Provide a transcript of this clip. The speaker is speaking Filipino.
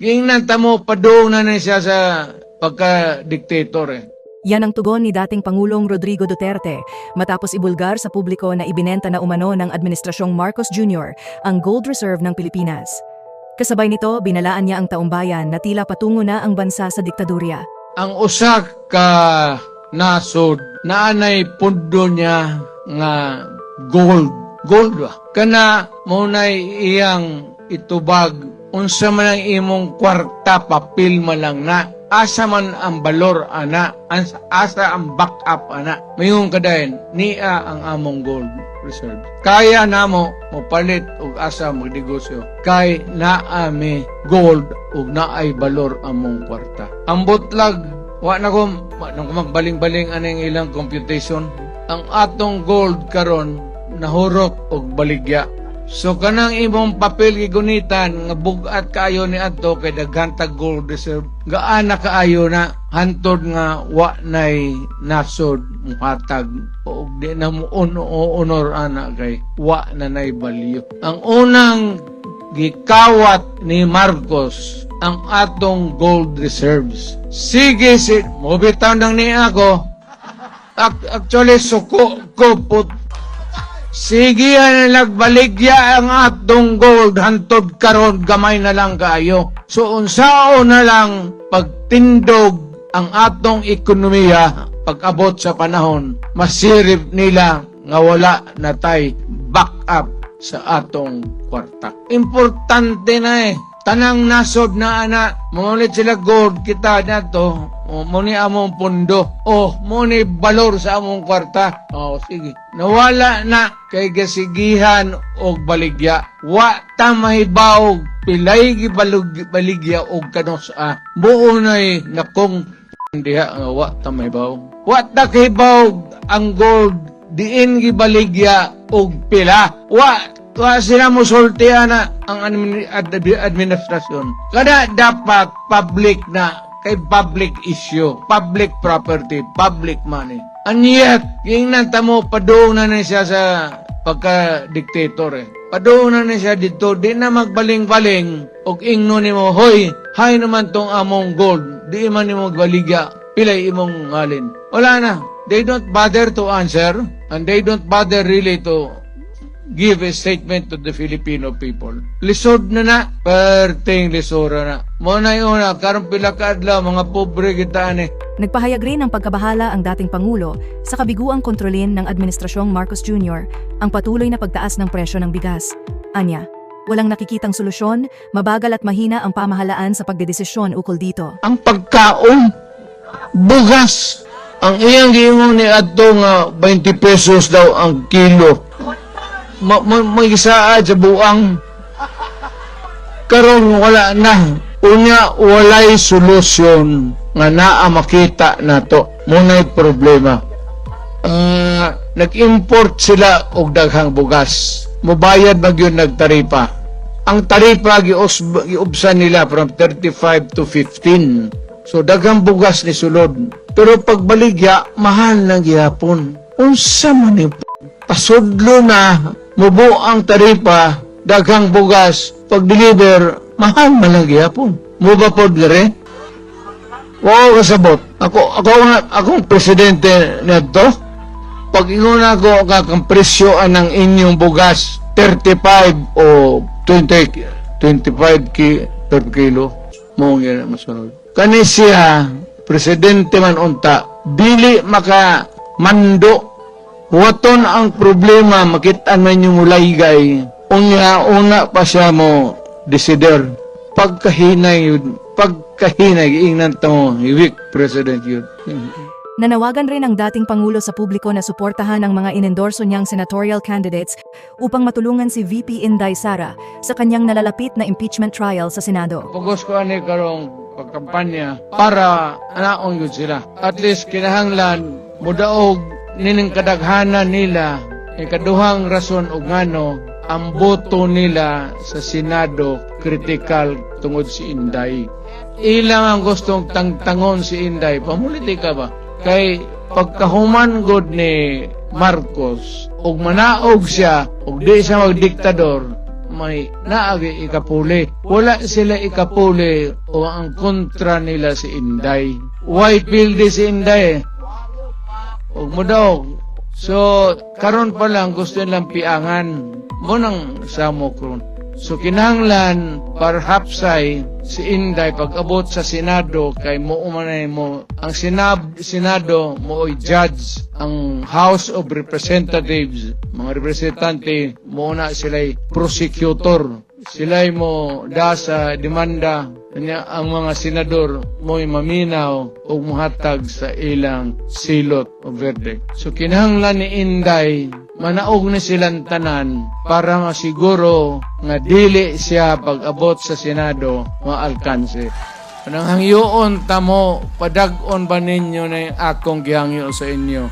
Giingnan tamo padung na siya sa pagka-dictator eh. Yan ang tugon ni dating Pangulong Rodrigo Duterte matapos ibulgar sa publiko na ibinenta na umano ng Administrasyong Marcos Jr. ang gold reserve ng Pilipinas. Kasabay nito, binalaan niya ang taumbayan na tila patungo na ang bansa sa diktadurya. Ang usa ka nasod na anay pundo niya nga gold. Gold ba? Kana munay iyang itubag unsa man ang imong kwarta papel man lang na. Asa man ang balor ana, asa ang backup ana. Mayong kadayon niya ang among gold reserve. Kaya namo mopalit og asa magnegosyo. Kay naa mi gold ug naay balor among kwarta. Ang butlag wa na ko magbaling-baling aning ilang computation. Ang atong gold karon nahurot og baligya. So kanang imong papel gigunitan nga bugat kaayo ni adto kay daghan tag gold reserve gaana kaayo na hantod nga wa nay nasod muhatag o di na mo honor ana kay wa na nay balyo. Ang unang gikawat ni Marcos ang atong gold reserves. Sige mo bitaw nang ni ako. Actually suko ko put. Sige na nagbaligya ang atong gold hantod karon gamay na lang kaayo. So unsao na lang pagtindog ang atong ekonomiya pag-abot sa panahon masirip nila nga wala na tay backup sa atong kwarta. Importante na tanang nasod na ana mamulit sila gold kita nato muni among pundo muni balor sa among kwarta sige nawala na kay gasigihan og baligya wa ta mahibaw pilay baligya og kanosa buo nay nakong diha nga wa ta mahibaw wa ta kahibaw ang gold diin gibaligya og pila wa sila musultihan na ang administrasyon. Kada dapat public na kay public issue, public property, public money. And yet, yung nantamo, padoon na siya sa pagka-dictator eh. Padoon na siya dito, di na magbaling-baling, og ingno ni mo, hoy, hay naman tong among gold, di man ni mo magbaligya, pilay imong ngalin. Wala na. They don't bother to answer, and they don't bother really to give a statement to the Filipino people. Lisod na perting lisura na. Muna una, karong pila ka adlaw, mga pobre kita ni. Nagpahayag rin ng pagkabahala ang dating Pangulo sa kabiguang kontrolin ng Administrasyong Marcos Jr. ang patuloy na pagtaas ng presyo ng bigas. Anya, walang nakikitang solusyon, mabagal at mahina ang pamahalaan sa pagdedesisyon ukol dito. Ang pagkaon, bugas, ang iyang giingong ni adto nga 20 pesos daw ang kilo. Mag-isaad sa buang karon wala na unya walay solusyon nga naa makita nato munay problema. Nag-import sila og daghang bugas mobayad magyud nagtaripa ang taripa giubsan nila from 35 to 15 so daghang bugas ni sulod pero pagbaligya mahal na gihapon unsa man ni pasudlo na mubo ang taripa, daghang bugas, pag-deliver, mahal malagi hapon. Muba pod gere? Wow, kasabot. Akong presidente nito, pag inguna ko kakang presyoan ng inyong bugas, 35 o 25 per kilo, mo nga masunod. Kani siya, presidente man unta, dili maka mando. Waton ang problema, makitaan man yung mulaygay. Una pa siya mo desider. Pagkahinay yun. Pagkahinay, ingnan mo, weak president yun. Nanawagan rin ang dating Pangulo sa publiko na suportahan ang mga inendorso niyang senatorial candidates upang matulungan si VP Inday Sara sa kanyang nalalapit na impeachment trial sa Senado. Pugos ko ani karong pagkampanya para anaon yun sila. At least kinahanglan, mudaog nining kadaghanan nila ikaduhang rason og ngano ang boto nila sa Senado critical tungod si Inday. Ilang ang gustong tangtangon si Inday, pamuliti ka ba? Kay pagkahuman god ni Marcos ug manaog siya ug di siya magdiktador, may naagi ikapuli. Wala sila ikapuli o ang kontra nila si Inday. Why pildi si Inday? Huwag mo daw. So, karon pa lang gusto nilang piangan. Munang samo ko. So, kinahanglan, perhaps ay si Inday pag-abot sa Senado kay mo umanay mo. Ang Senado mo ay judge. Ang House of Representatives, mga representante, mo na sila'y prosecutor. Sila'y mo da sa demanda. Kanya ang mga senador mo'y maminaw o muhatag sa ilang silot o verdict. So kinahanglan ni Inday, manaog na silang tanan para masiguro nga dili siya pag-abot sa Senado maalkanse. Anang hangyoon tamo, padag-on ba ninyo na yung akong gihangyo sa inyo?